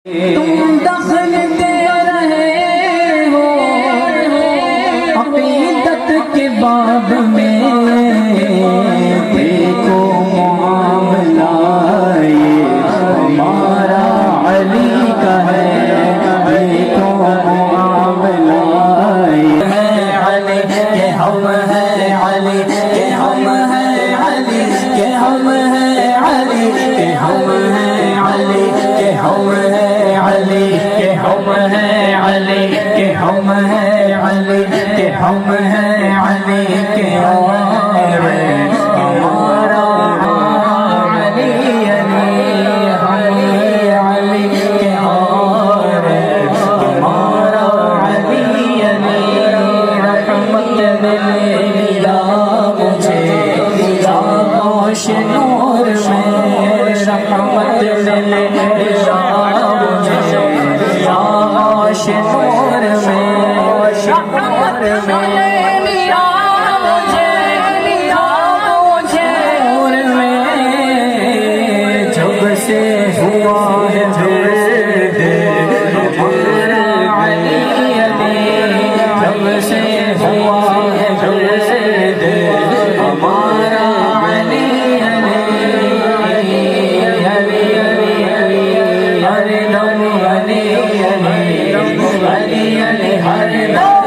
تم دخل دے رہے ہو عقیدت کے باب میں، دیکھو معاملہ یہ ہمارا علی کا ہے، دیکھو معاملہ یہ ہے علی کہ ہم ہیں علی کہ ہم ہیں علی کہ ہم ہیں علی کہ ہم ہیں علی کہ ہم ہیں علی کہ ہم ہیں علی کہ ہم ہیں علی کہ ہم ہیں علی کہ ہمارا علی علی کہ ہمارا علی رحمت ملا مجھے آغوش نور میں، رحمت ملا آغوش نور میں، رحمت ملا نور میں، جب سے ہوا ہے درد ہمارا علی جب سے ہوا ہے درد ہمارا علی ہر دم علی ہر دم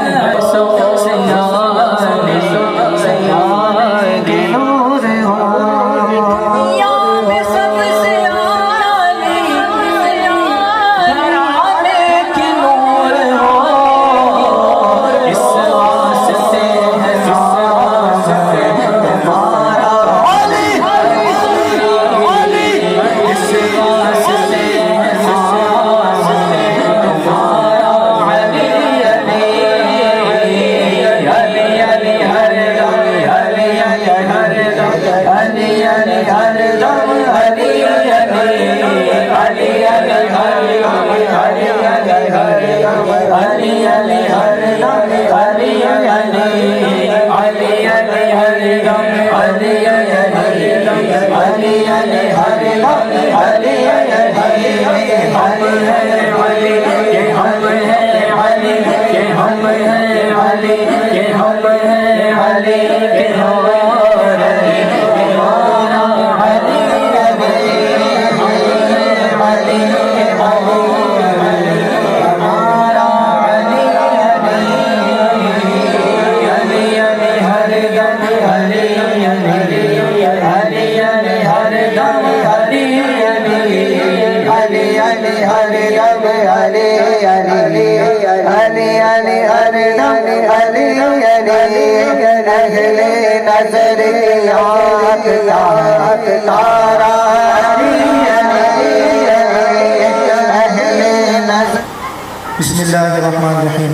بسم اللہ الرحمن الرحیم۔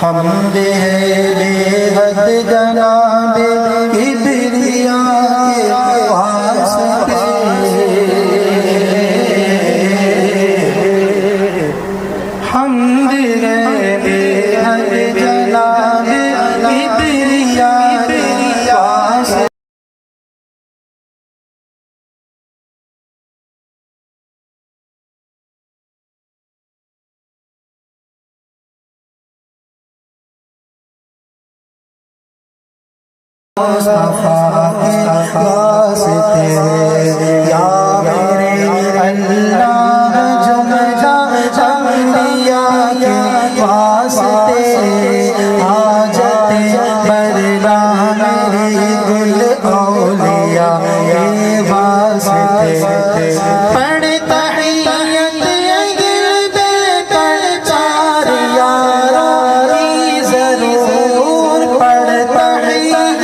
حمد ہے بے حد جناب کبریا کے واسطے، حمد ہے بے حد جناب کبریا کے واسطے، مصطفیٰ کے واسطے یا میرے اللہ جملہ انبیاء کے واسطے، حاجت برلا میری گل اولیاء کے واسطے، پڑھ تحیت اگل بے چار یاروں کی ضرور، پڑھ تحیت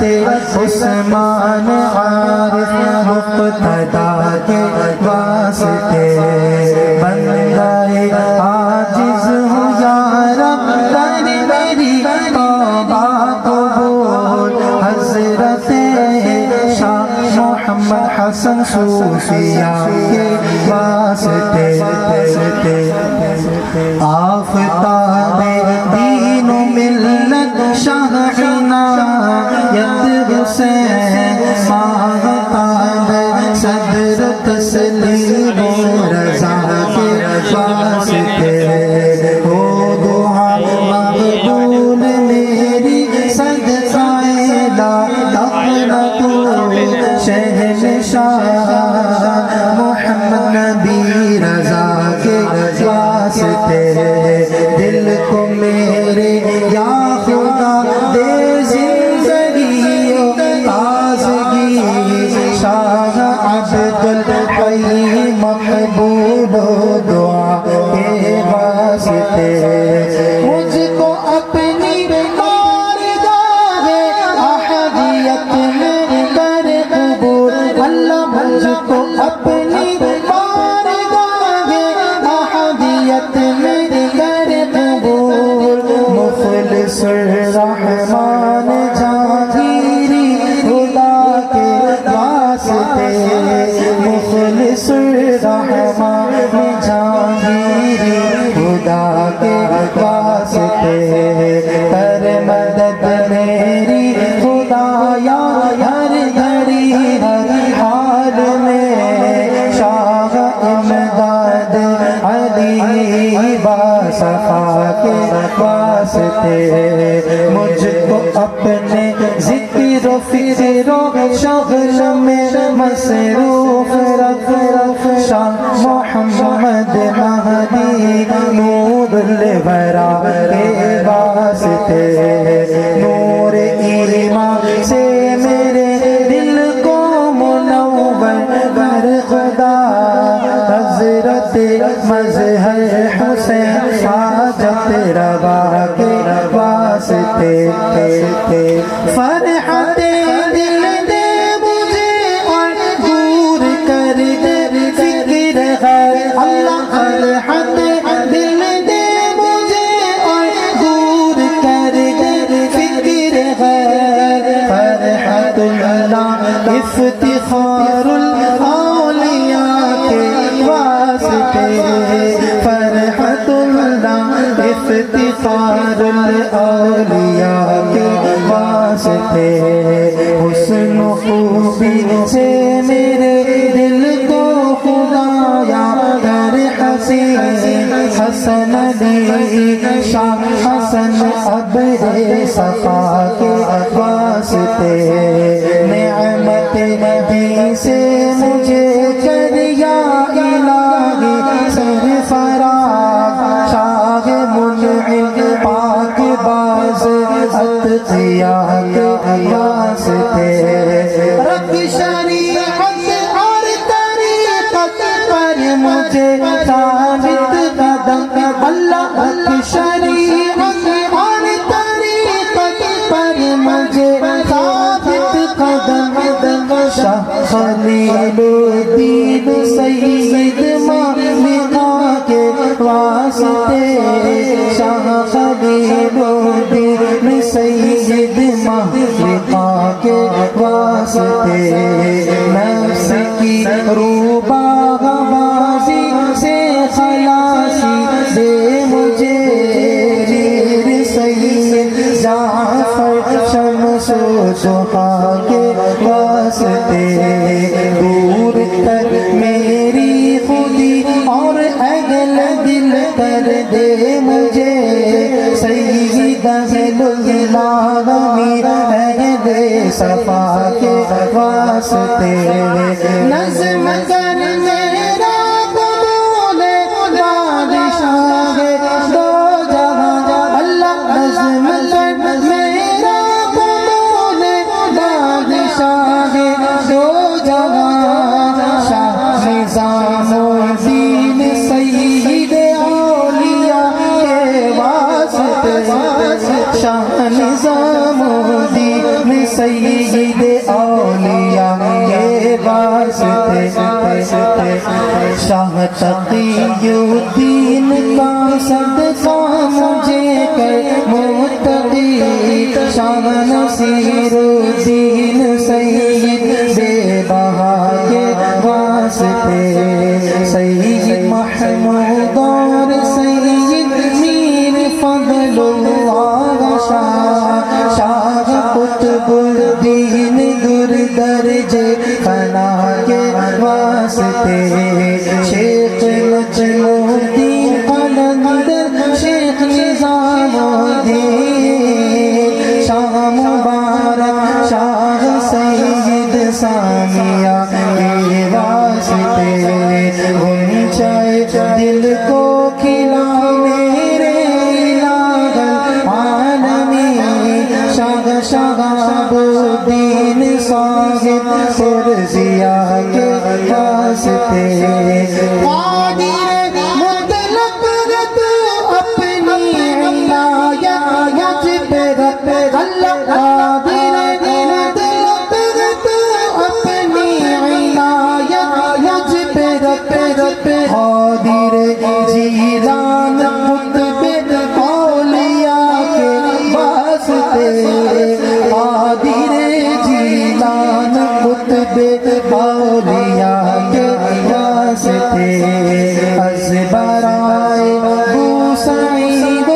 عثمان عارف مقتدا کے واسطے بندہ عاجز ہوں یا رب کر میری توبہ قبول حضرت شاہ محمد حسن صوفیہ کے واسطے آفتاب دین و ملت شاہ عنایت حسین ماہتاب صدر تسلیم و رضا کے واسطے ہو دعا مقبول میری صدقہ لا تقنطو شہنشاہ محمد نبی رضا کے واسطے دل کو میرے یا خدا دے زندگی و تازگی شاہ عبدالحی مقبول دعا کے واسطے مجھ کو اپنی بارگاہ احدیت میں کر قبول اللہ مجھ کو اپنی بارگاہ احدیت میں کر قبول مخلص الرحمن جاگیری خدا کے واسطے مخلص الرحمن جاگیری خدا کے واسطے کر مدد میری خدایا ہر گھڑی ہر حال میں شاہ امداد علی باصفا کے واسطے مجھ کو اپنے ذکر و فکر و شغل میں مصروف رکھ شاہ محمد مہدی نور الورا کے واسطے نور ایمان سے میرے دل کو منور کر خدا حضرت مظہر حسین حاجت روا کے واسطے فرحت دل دے مجھے اور دور کر دے فکر غیر اللہ فرحت دل دے مجھے اور دور کر دے فکر غیر فرحت اللہ افتخار الاولیاء کے واسطے فرحت اللہ افتخار الاولیاء کے واسطے حسن و خوبی سے میرے دل کو خدایا کر حسین حسن علی شاہ حسن ابر صفا کے واسطے نعمت نبی سے مجھے کر یا الہی سرفراز شاہ منعم پاک باز اتقیاء کے واسطے رب شریعت اور طریقت پر مجھے ثابت قدم اللہ رب شریعت اور طریقت پر مجھے ثابت قدم شاہ خلیل الدین سید مالکا کے واسطے شاہ خلیل الدین سید مالکا کے واسطے نفس کی روباغ بازی سے خلاصی دے مجھے ریر سید جعفر شمس و ضحا کے واسطے دور تر میری خودی اور اگل دل کر دے مجھے سید العالمین اہل صفا کے واسطے نظم کر میرا قبول بادشاہ دو جہاں اللہ نظم کر میرا قبول بادشاہ دو جہاں شاہ نظام الدین سید اولیاء کے واسطے شاہ نظام الدین سید نصیر الدین سید بے بہا کے واسطے، سید محمود اور سید میر فضل اللہ شاہ قطب الدین در درج فنا کے واسطے، شیخ نجم الدین قلندر شیخ نظام الدین، شاہ مبارک شاہ سید ثانیہ کے واسطے، غنچۂ دل کو کھلا میرے الہ العالمین، شاہ شہاب الدین صاحب فرزیہ کے واسطے، قادر مطلق تو اپنی عنایت مجھ پہ رکھ اللہ، قادر مطلق تو اپنی عنایت مجھ پہ رکھ، قادر جیلان قطب اولیاء کے واسطے، قادر جیلان قطب اولیاء کے واسطے، از برائے ابو سعید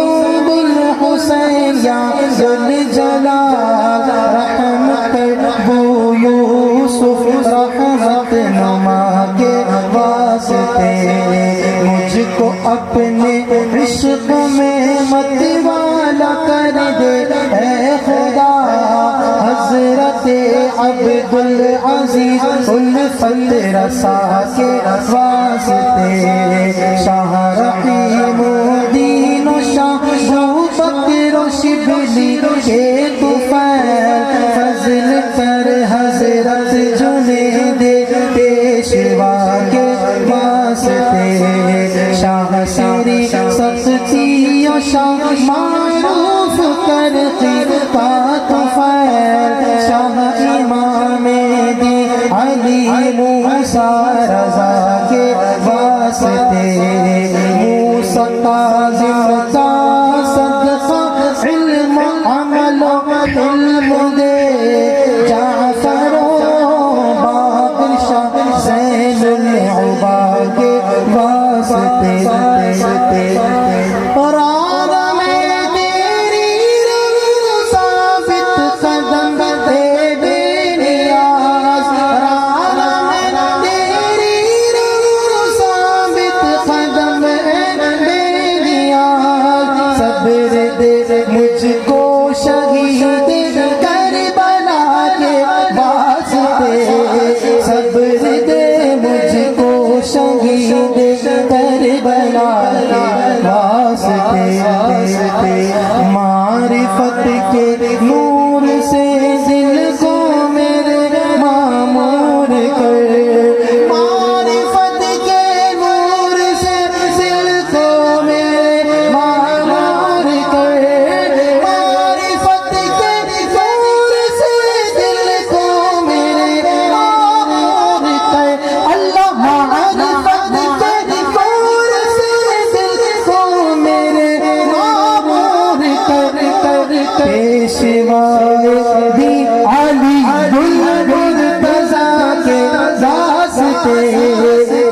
بالحسین یا ذوالجلال رحم کر ابو یوسف رحمت نما کے واسطے، مجھ کو اپنے عشق میں مت والا کر دے اے خدا، حضرت عبد العزیز الفت رسا کے واسطے، شاہ رحیم الدین و شاہ بکر و شبلی کے طفیل فضل پر حضرت جنید پیشوا کے واسطے، شاہ سری سختی و شاہ معروف کرتی کا طفیل، شاہ امام دی علی موسیٰ رضا کے واسطے، موسیٰ کاظم کا صدقہ علم عمل و علم دے، جعفر و باقر شاہ زین العباد کے واسطے، اور عالم تیری رو ثابت قدم دے بے نیاز، عالم تیری رو ثابت قدم بے نیاز، صبر دے مجھ کو شہید کربلا کے واسطے، صبر دے مجھ کو شہید کربلا کے واسطے، معرفت کے نور سے دل کو میرے معمور کر، معرفت کے نور سے دل کو میرے معمور کر، معرفت کے نور سے دل کو میرے معمور کر، اللہ معرفت کے نور سے دل کو میرے معمور کر، پیشوائے دی علی المرتضیٰ کے واسطے،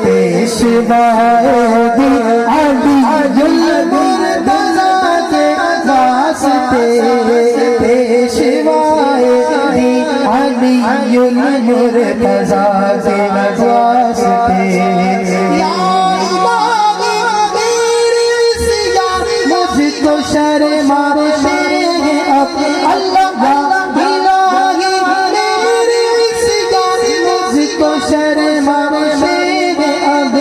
پیشوائے دی علی المرتضیٰ کے واسطے، پیشوائے دی علی المرتضیٰ کے واسطے، یا الہی میری سیا مجھ کو شرما دے اب، اللہ الہی میری سیا مجھ کو شرما دے اب،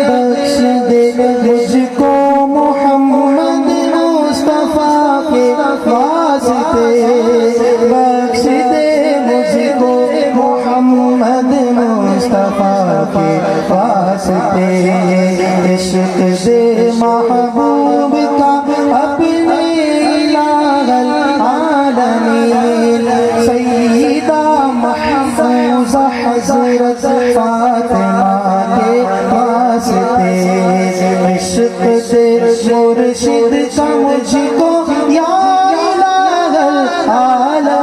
بخش دے مجھ کو محمد مصطفیٰ کے واسطے، بخش دے مجھ کو محمد مصطفیٰ کے واسطے، عشق دے محبوب کا اپنے الہ العالمین، سیدہ محفوظہ حضرت فاطمہ کے واسطے، عشق دے مرشد کا مجھ کو یا الہ العالمین،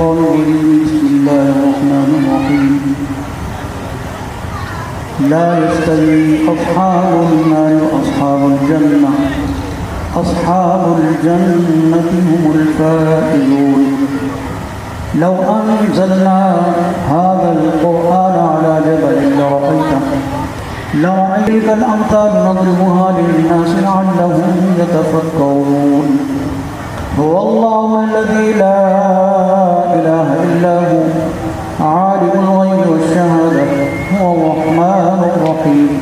بسم الله الرحمن الرحيم لا يستوي أصحاب النار وأصحاب الجنة أصحاب الجنة هم الفائزون لو أنزلنا هذا القرآن على جبل لرأيت الأمثال نضربها للناس لعلهم يتفكرون هو الله الذي لا إله إلا هو عالم الغيب والشهادة هو الرحمن الرحيم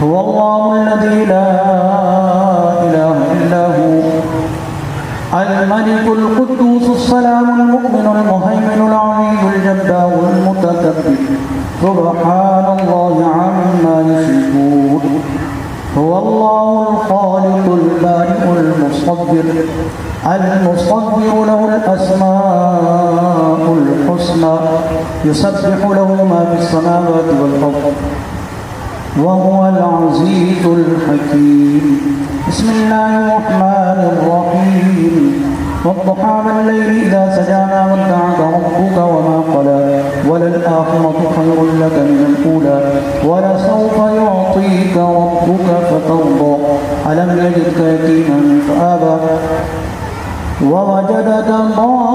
هو الله الذي لا إله إلا هو الملك القدوس السلام المؤمن المهيمن العزيز الجبار المتكبر سبحان الله عما يشركون هو الله الخالق البارئ المصور له الأسماء الحسنى يسبح له ما في السماوات والأرض وهو العزيز الحكيم بسم الله الرحمن الرحيم والضحى والليل إذا سجى ما ودعك ربك وما قلى وللآخرة خير لك من الأولى ولسوف يعطيك ربك فترضى ألم يجدك يتيما فآبى ووجدك ضالا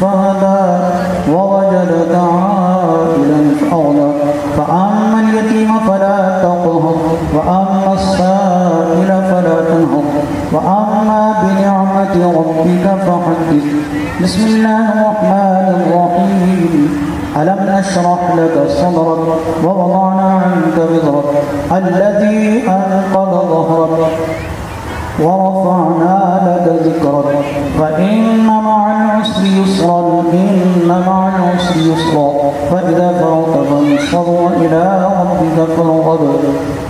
فهدى ووجدك عائلا فأغنى فأما اليتيم فلا تقهر وأما السائل فلا تنهر وأما بنعمة ربك فحدث بسم الله الرحمن الرحيم ألم نشرح لك صدرك ووضعنا عنك وزرك الذي أنقض ظهرك ورفعنا لك ذكرك فإن مع العسر يسرا إن مع العسر يسرا فإذا فرغت فانصب وإلى ربك فارغب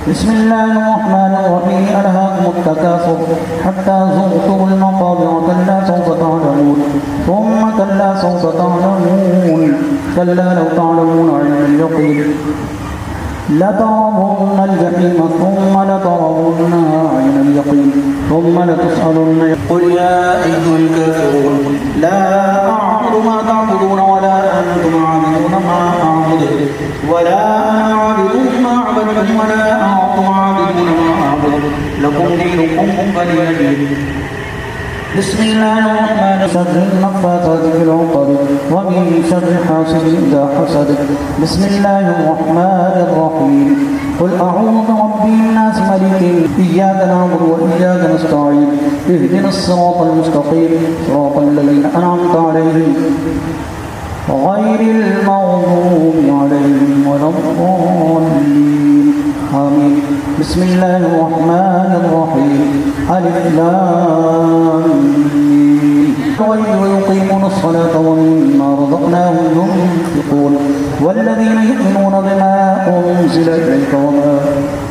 بسم الله الرحمن الرحيم ألهاكم التكاثر حتى زرتم المقابر كلا سوف تعلمون ثم كلا سوف تعلمون كلا لو تعلمون علم اليقين لترون الجحيم ثم لترونها عين اليقين ثم لتسألن قل يا أيها الكافرون لا أعبد ما تعبدون ولا أنتم عابدون ما أعبد ولا أنا عابد ما عبدتم ولا أنتم عابدون ما أعبد لكم دينكم ولي دين بسم الله الرحمن الرحيم شر النفاثات في العقد ومن شر حاسد إذا حسد بسم الله الرحمن الرحيم قل أعوذ برب الناس ملك إياك نعبد وإياك نستعين اهدنا الصراط المستقيم صراط الذين أنعمت عليهم غير المغضوب عليهم ولا الضالين آمين بسم الله الرحمن الرحيم ألف لام ميم ويقيمون الصلاة ومما رزقناهم ينفقون والذين يؤمنون بما أنزل إليك وما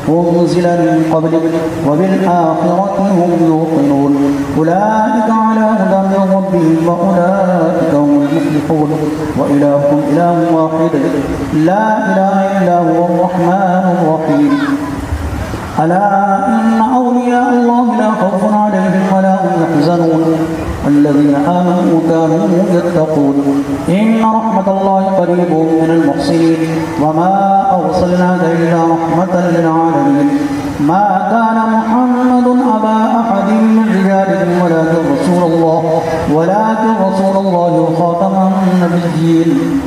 أنزل من قبلك وبالآخرة هم يوقنون أولئك على هدى من ربهم وأولئك هم المفلحون وإلهكم إله واحد لا إله إلا هو الرحمن الرحيم ألا إن أولياء الله لا خوف عليهم ولا هم يحزنون الذين آمنوا وكانوا يتقون إن رحمة الله قريب من المحسنين وما أرسلناك إلا رحمة للعالمين ما كان محمد أبا أحد من رجالكم ولكن رسول الله وخاتم النبيين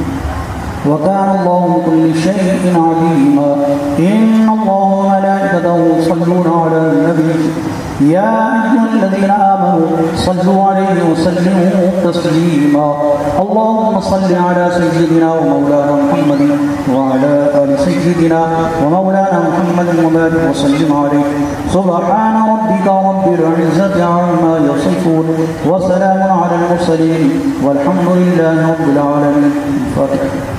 وكان الله بكل شيء عليما إن الله وملائكته يصلون على النبي يا أيها الذين آمنوا صلوا عليه وسلموا تسليما اللهم صل على سيدنا ومولانا محمد وعلى آل سيدنا ومولانا محمد وبارك وسلم عليه سبحان ربك رب العزة عما يصفون وسلام على المرسلين والحمد لله رب العالمين. الفاتحة.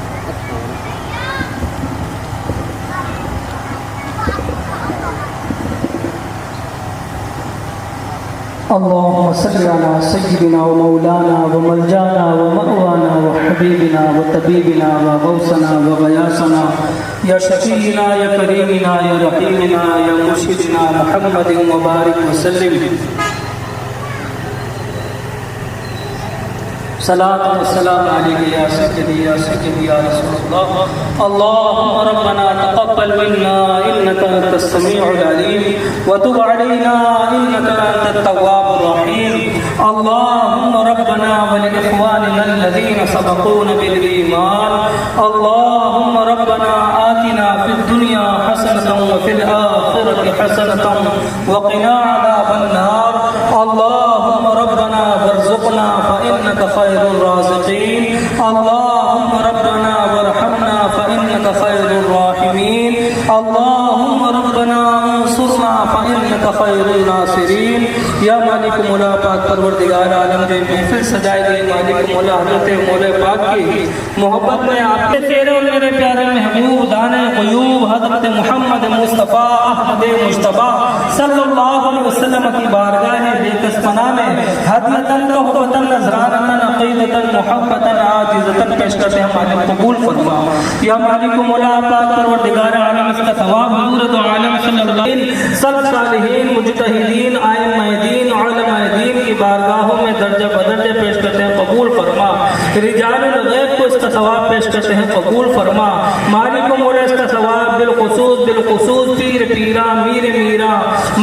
اللهم صل على سيدنا ومولانا وملجانا ومأوانا وحبيبنا وطبيبنا وغوثنا وغياثنا يا شفيعنا يا كريمنا يا رحيمنا يا مرشدنا محمد وبارك وسلم. صلاة والسلام عليك يا سيدي يا سيدي يا رسول الله. اللهم ربنا تقبل منا إنك أنت السميع العليم وتب علينا إنك أنت التواب الرحيم. اللهم ربنا ولإخواننا الذين سبقونا بالإيمان. اللهم ربنا آتنا في الدنيا حسنة وفي الآخرة حسنة وقنا عذاب النار. اللهم ربنا وارزقنا فإنك خير الرازقين. اللهم ربنا وارحمنا فإنك خير الراحمين. اللهم ربنا انصرنا فإنك خير الناصرين. یا مالک مولا پاک پروردگار عالم جو محفل سجائے گئے مالک مولا حضرت مولا پاک کی محبت میں آپ کے تیرے اور میرے پیارے محبوب دانے غیوب حضرت محمد مصطفیٰ احمد مصطفیٰ صلی اللہ علیہ وسلم کی بارگاہ بےکس پناہ میں حدیتاً تحفتاً نذراناً عقیدتاً محبتاً عاجزتاً پیش کرتے ہیں مالک قبول فرما. یا مالک مولا پاک پروردگار عالم اس کا ثواب حضور دو عالم صلی اللہ علیہ وسلم سب صالحین مجتہدین ائمہ دین علماء دین کی بارگاہوں میں درجہ بدرجہ پیش کرتے ہیں قبول فرما. رجال الغیب کو اس کا ثواب پیش کرتے ہیں قبول فرما. مالک مولا اس کا ثواب بالخصوص پیر پیرا میر میرا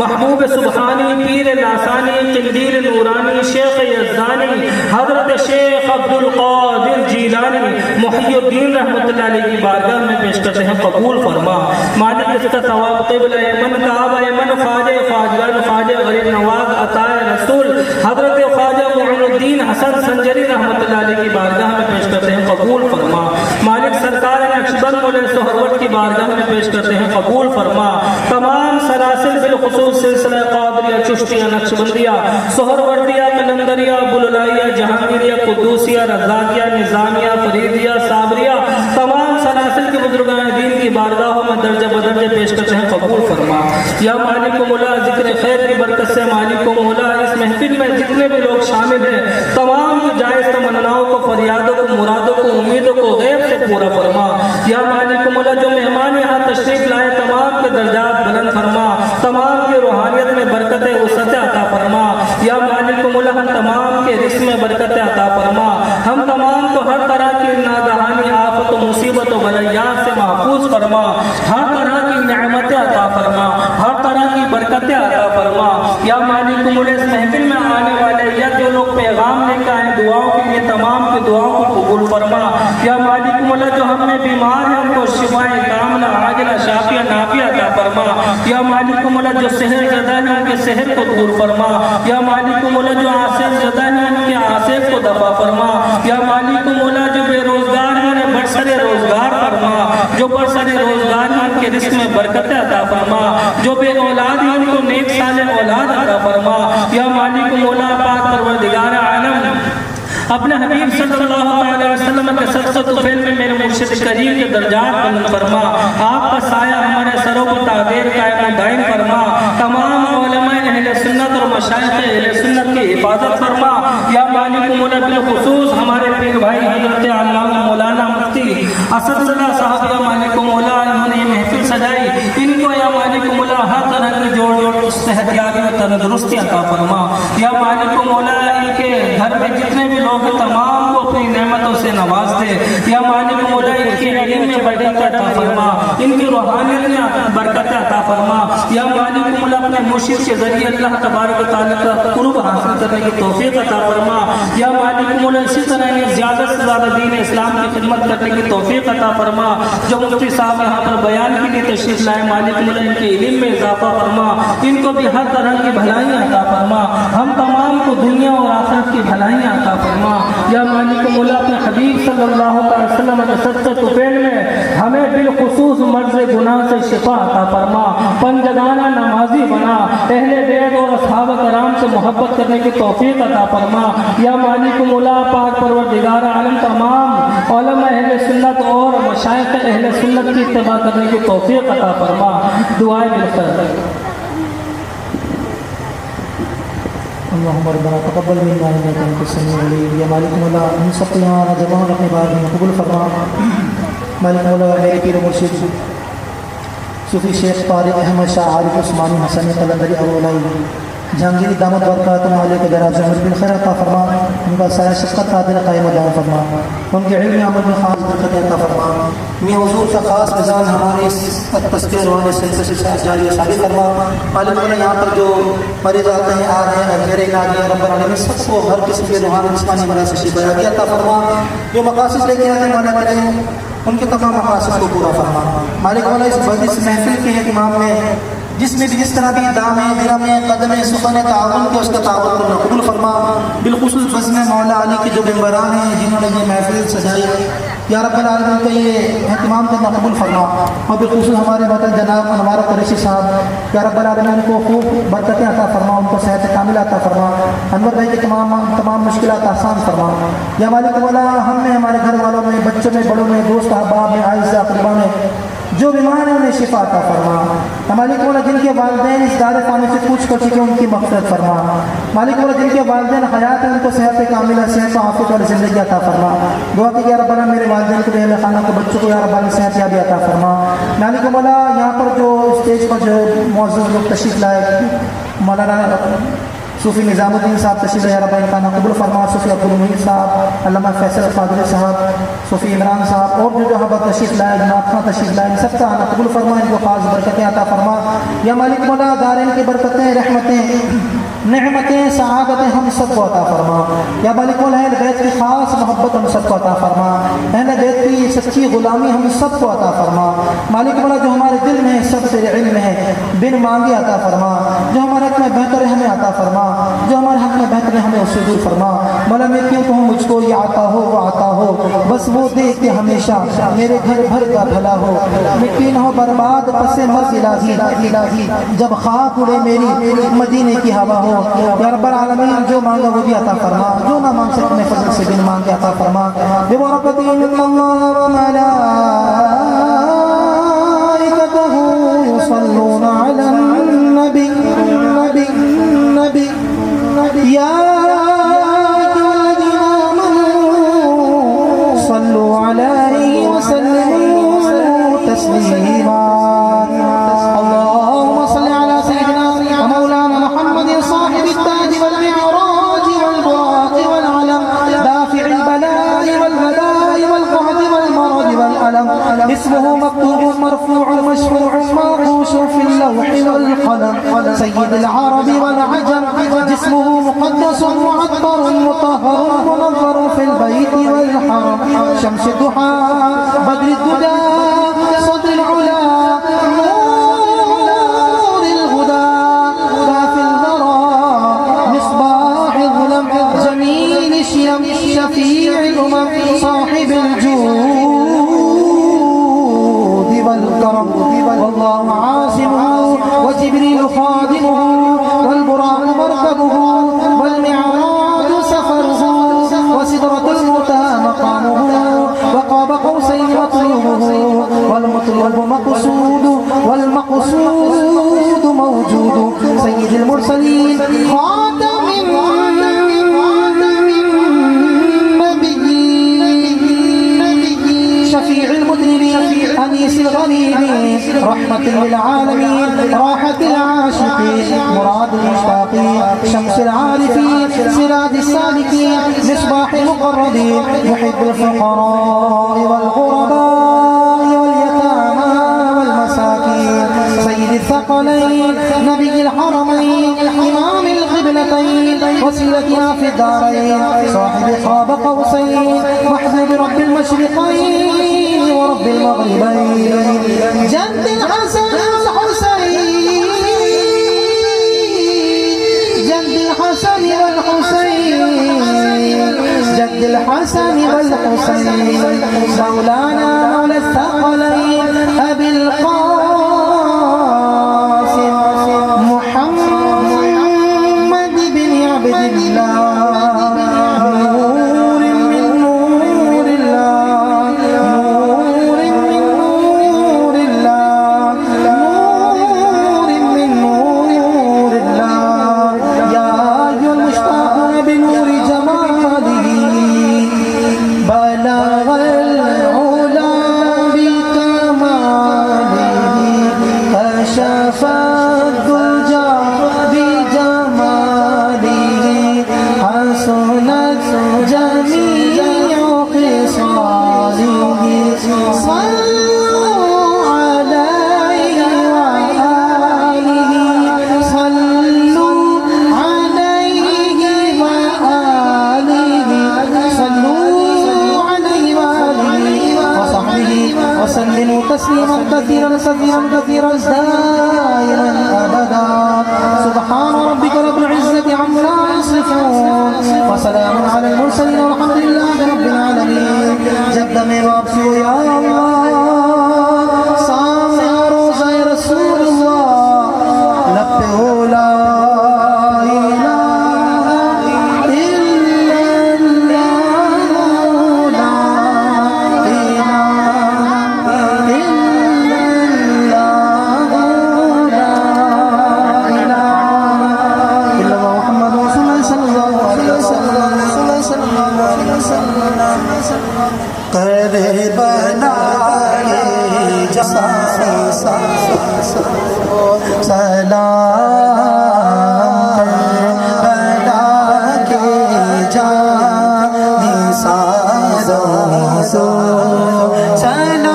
محبوب سبحانی پیر لاسانی قندیل نورانی شیخ یزدانی حضرت شیخ عبدالقادر جیلانی محی الدین رحمۃ اللہ علیہ کی بارگاہ میں پیش کرتے ہیں قبول فرما. مالک اس کا ثواب قبلہ ایمن کعبہ ایمن خواجہ غریب نواز عطا رسول حضرت خواجہ معین الدین حسن سنجری رحمۃ اللہ علیہ کی بارگاہ میں پیش کرتے ہیں قبول فرما. مالک سرکار نقشبند مولانا سہروردی کی بارگاہ میں پیش کرتے ہیں قبول فرما. تمام سلاسل بالخصوص سلسلہ قادریہ چشتیہ نقشبندیہ سہروردیہ قلندریہ بلولائیہ جہانگیریہ قدوسیہ رضاکیہ نظامیہ فریدیہ صابریہ تمام سلاسل کے بزرگان دین کی بارگاہوں میں درجہ بدرجہ پیش کرتے ہیں قبول فرما. یا مالک مولا ذکر خیر کی برکت سے مالک مولا اس محفل میں جتنے بھی لوگ شامل ہیں تمام جائز تمناؤں کو فریادوں کو مرادوں کو امیدوں کو غیب سے پورا فرما. یا مالک مولا جو مہمان یہاں تشریف لائے تمام کے درجات بلند فرما. تمام کی روحانیت میں برکت وسعت عطا فرما. یا مالک مولا ہم تمام کے رزق میں برکت عطا فرما. ہم تمام کو ہر طرح کی ناگہانی آفت و مصیبت و بلیات سے محفوظ فرما. ہر طرح کی نعمتیں عطا فرما. ہر طرح کی برکتیں عطا فرما. یا مالک مولا اس محفل میں آنے والے یا جو لوگ پیغام لے کے آئے دعاؤں کے لیے تمام کی دعاؤں کو قبول فرما. یا مالک مولا جو ہم میں بیمار ہیں ان کو شفائے کاملہ عاجلہ شافیہ نافیہ عطا فرما. یا مالک مولا جو صحت زدہ ہیں ان کے صحت کو دور فرما. یا مالک مولا جو آصف زدہ ہیں ان کے آصف کو دفع فرما. یا مالک مولا جو بے روزگار ہیں انہیں برسر روزگار فرما. جو برسر روزگار ہیں ان کے رزق میں برکت عطا فرما. جو بے اولاد ہیں ان کو نیک صالح اولاد عطا فرما. یا مالک مولا پاک پروردگار عالم اپنے حبیب صلی اللہ علیہ وسلم کے سرسط و فیل میں میرے مرشد کریم کے درجات بلند فرما. آپ کا سایہ ہمارے سروں پر تعدیر قائم مشائخ اہل سنت کی حفاظت فرما یا مالک مولا بالخصوص ہمارے پیر بھائی حضرت علامہ مولانا مفتی اسد اللہ صاحب یا مالک مولا انہوں نے یہ محفل سجائی ان کو یا مالک مولا ہر طرح کی جوڑ صحتیابی و تندرستی عطا فرما یا مالک مولا ان کے گھر میں جتنے بھی لوگ ہیں تمام کو اپنی نعمتوں سے نواز دے یا مالک مولا ان کے علم میں برکت عطا فرما ان کی روحانیت میں برکت عطا فرما یا مالک مولا اپنے مرشد کے ذریعے اللہ تبارک و تعالیٰ کا قرب حاصل کرنے کی توفیق عطا فرما یا مالک مولا اسی طرح انہیں زیادہ سے زیادہ دین اسلام کی خدمت کرنے کی توفیق عطا فرما جو مفتی صاحب یہاں پر بیان کے لیے تشریف لائے مالک مولا ان کے علم میں اضافہ فرما ان کو بھی ہر طرح کی بھلائیاں عطا فرما ہم تمام کو دنیا اور آخرت کی بھلائیاں عطا فرما یا مالک مولا اپنے حبیب صلی اللہ علیہ وسلم کے صدقے طفیل میں ہمیں بالخصوص مرض گناہ سے شفا عطا فرما پنجگانہ نمازی بنا اہل بیت اور اصحاب کرام سے محبت کرنے کی توفیق عطا فرما یا مالک مولا پاک پروردگار عالم تمام علماء اہل سنت اور مشائخ اہل سنت کی اتباع کرنے کی توفیق عطا فرما دعائیں مل کر اللهم ربنا تقبل منا انك انت السميع العليم یا مالک مولا ہم سب کو یہاں جمع اپنے بار میں قبول فرما مالک مولا میرے پیر مرشد صوفی شیخ طارق احمد شاہ عارف عثمانی حسنی قلندری اولائی جہانگیری دامت برکاتہ علیہ کے دراز عمر بن خیر عطا فرما ان کا سایہ شفقت عادل قائم و دائم فرما ان کے علم عمل میں خاص برکت عطا فرما میں حضور کا خاص مزاج ہمارے اس تذکر والے سلسلے سے جاری و ثابت فرما مالک مولا یہاں پر جو مریض آتے ہیں آ رہے ہیں گھیرے علاج رب العالمین سب کو ہر قسم کے روحانی جسمانی مرض سے شفا عطا فرما جو مقاصد لے کے آتے ہیں مولا کرے ان کے تمام مقاصد کو پورا فرما مالک مولا اس محفل کے اہتمام میں جس میں بھی جس طرح کی دام ہے درم ہے قدم ہے سخن تعاون کے اس کا تعاون کرنا قبول فرما بالخصوص بزم مولا علی کے جو ممبران ہیں جنہوں نے یہ محفل سجائی یا رب العالمین کا یہ اہتمام کرنا قبول فرما اور بالخصوص ہمارے وطن جناب انوار قریشی صاحب یا رب العالمین کو خوب برکتیں عطا فرما ان کو صحت کامل عطا فرما انور بھائی کے تمام مشکلات آسان فرما یا مالک مولا ہم نے ہمارے گھر والوں میں بچوں میں بڑوں میں دوست احباب میں عائزہ اقربا میں جو بیمار ہیں انہیں شفا عطا فرما مالک مولا جن کے والدین اس دار فانی سے پوچھ کر چکے ان کی مغفرت فرما مالک مولا جن کے والدین حیات ہیں ان کو صحت کاملہ صحت و عافیت والی زندگی عطا فرما دعا کہ یا رب العالمین میرے والدین کو اہل خانہ کو بچوں کو یا رب العالمین صحت یابی عطا فرما مالک مولا یہاں پر جو اسٹیج پر جو معزز لوگ تشریف لائے مولانا صوفی نظام الدین صاحب تشریف یا رب العالمین قبول فرما صوفی عبدالمحید صاحب علامہ فیصل فاضل صاحب صوفی عمران صاحب اور جو جہاں پر تشریف لائے جناب خان تشریف لائے سب کا قبول فرما ان کو خاص برکتیں عطا فرما یا مالک مولا دارین کی برکتیں رحمتیں نعمتیں سعادتیں ہم سب کو عطا فرما یا مالک مولا اہل بیت کی خاص محبت ہم سب کو عطا فرما اہل بیت کی سچی غلامی ہم سب کو عطا فرما مالک مولا جو ہمارے دل میں سب سے علم ہے بن مانگے عطا فرما جو ہمارے حق میں بہتر ہے ہمیں عطا فرما جو ہمارے حق میں بہتر ہے ہمیں اس سے دور فرما مولا میں کیوں کہوں مجھ کو یہ عطا ہو وہ عطا ہو بس وہ دیکھ کے ہمیشہ میرے گھر بھر کا بھلا ہو مٹی نہ ہو برباد پس مرض الہی جب خاک اڑے میری مدینے کی ہوا ہو یا رب العالمین جو مانگا وہ بھی عطا فرما جو نہ مانگ سکے اپنے فضل سے بن مانگے عطا فرما ببرکت اللہ وملائکتہ یصلون علی النبی یا ایھا الذین آمنوا صلوا علیہ وسلموا تسلیما اللهم صل على سيدنا ومولانا محمد صاحب التاج والمعراج والبراق والعلم دافع البلاء والبلاء والقهد والمرض والألم اسمه مكتوب مرفوع مشفوع منقوش في اللوح والقلم سيد العرب والعجم جسمه مقدس معطر مطهر منظر في البيت والحرم شمس الضحى بدر الدجى صدر العلا نور الهدى كافي الورى مصباح الظلم جميل الشيم شفيع الأمم صاحب الجود والكرم والله عاصمه وجبريل خادمه والبراق مركبه والمعراج سفره وسدرة المنتهى مقامه وقاب قوسين مطلوبه والمطلوب مقصود والمقصود موجود سيد المرسلين المرسلين خاتم النبيين شفيع المذنبين أنيس الغريبين رحمة للعالمين راحة العاشقين مراد المشتاقين شمس العارفين سراج السالكين مصباح المقربين محب الفقراء والغرباء واليتامى والمساكين سيد الثقلين نبي الحرمين إمام القبلتين وسيلتنا في الدارين صاحب قاب قوسين محبوب رب المشرقين ورب المغربين جد الحسن والحسين جد الحسن والحسين جد الحسن والحسين مولانا مولى الثقلين أبي القاسم محمد بن عبد الله نور من نور الله نور من نور الله نور من نور الله يا أيها المشتاقون بنور جماله بلغ العلا بكماله كشف الدجى بجماله حسنت جميع خصاله صلوا عليه وآله صلوا عليه وآله صلوا عليه وآله وصحبه وسلموا تسليما كثيرا كثيرا كثيرا دائما أبدا سبحان ربك رب العزة عما يصفون وسلام على المرسلين والحمد لله رب العالمين جد میں واپسی ہو یا اللہ سامنے روزہ رسول اللہ لب پہ ہو لا الہ الا اللہ لا الہ الا اللہ لا الہ الا اللہ محمد رسول اللہ صلی اللہ علیہ وسلم قربنا کے جسانی سلام قربنا کے جانی ساروں سو سلام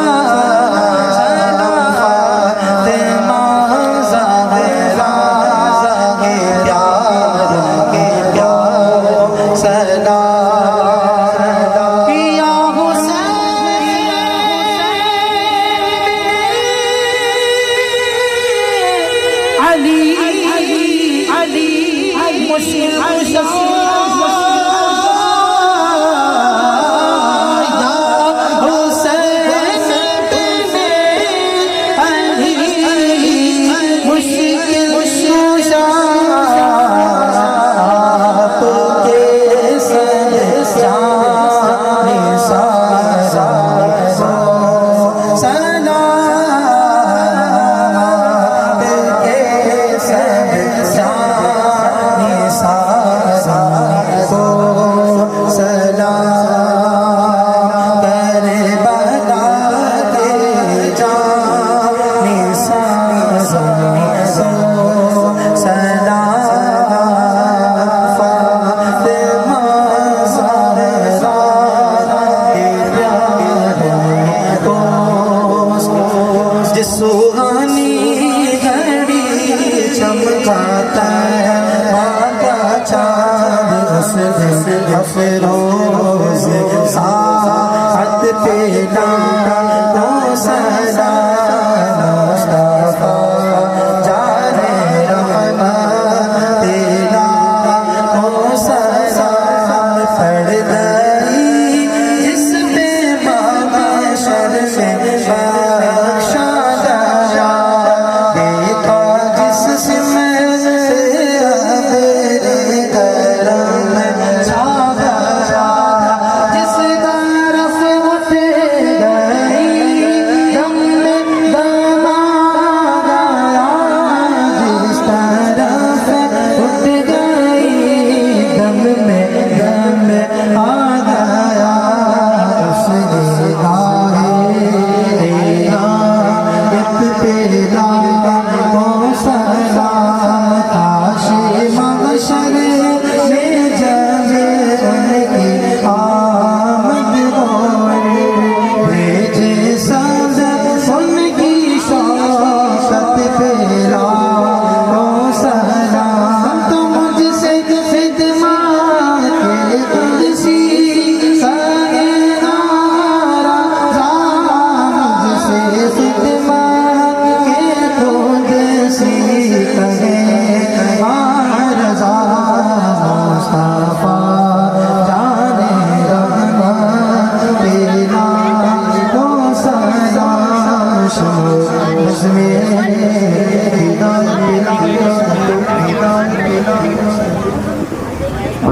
فاطمہ زہرا کے پیار کے پیار سلام یا حسین علی علی مشکل سلام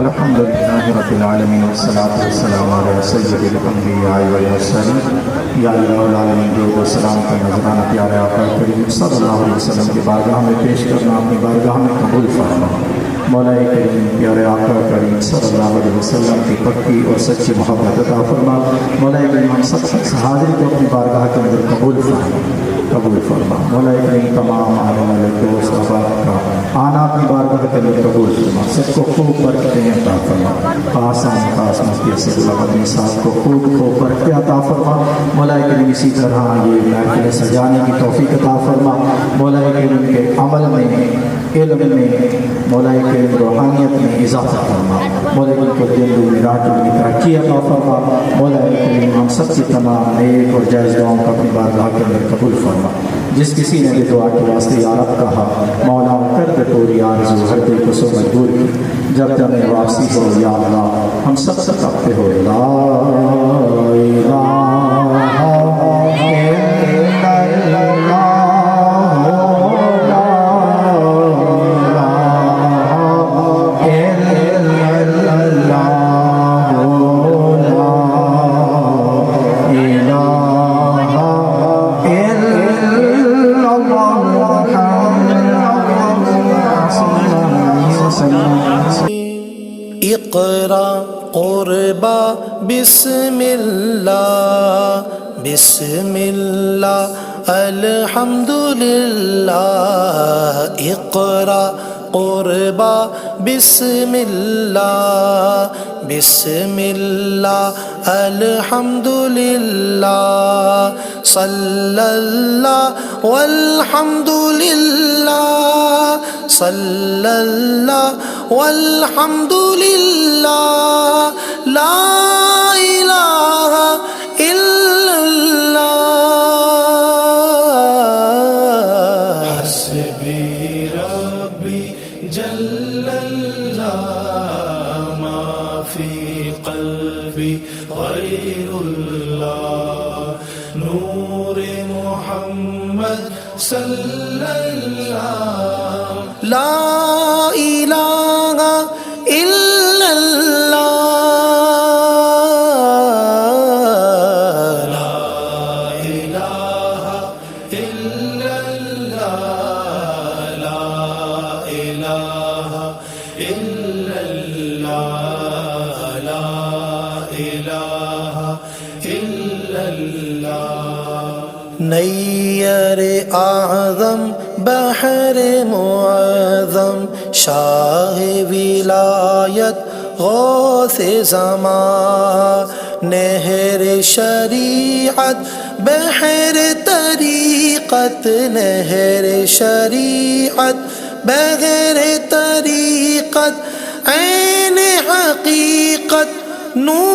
الحمد لله رب العالمين والصلاة والسلام على سيد الأنبياء والمرسلين یا اللہ العالمین جو سلام کا نذرانہ پیارے آقا کریم صلی اللہ علیہ وسلم کی بارگاہ میں پیش کرنا اپنی بارگاہ میں قبول فرما مولا کریم پیارے آقا کریم صلی اللہ علیہ وسلم کی پکی اور سچی محبت عطا فرما مولا کریم ہم سب حاضری کو اپنی بارگاہ کے اندر قبول فرما مولا کریم تمام آنے والے دوست احباب کا آنا اپنی بارگاہ کے اندر قبول فرما سب کو خوب برکتیں عطا فرما خاص مفتی اسد اللہ مدنی صاحب کو خوب برکتیں عطا فرما مولا کریم اسی طرح یہ محفل سجانے کی توفیق عطا فرما مولا کریم کے عمل میں علم میں مولا کریم روحانیت میں اضافہ فرما مولا کریم کو دل و رات کی ترقی عطا فرما مولا کریم ہم سب کی تمام نیک اور جائز دعاؤں کو اپنی بارگاہ کے اندر قبول فرما جس کسی نے بھی دعا کے واسطے یا رب کہا مولا کر دے پوری آرزو ہر دل کو سو مجبور کی جب میں واپسی ہو یا اللہ ہم سب کہتے ہو لا الہ الا اللہ اقرا قربا بسم اللہ بسم اللہ الحمد للہ اقرا قربا بسم اللہ بسم اللہ الحمد للہ صلی اللہ والحمد للہ صلی اللہ والحمد للہ لا الہ الا اللہ حسبی ربی جل اللہ ما فی قلبی غیر اللہ نور محمد صلی اللہ لا الہ الا اللہ لا الہ الا اللہ لا الہ الا اللہ لا الہ الا اللہ نیر اعظم بحر معظم شاہ ولایت غوث زمان نہر شریعت بحر طریقت نہر شریعت بغیر طریقت عین حقیقت نور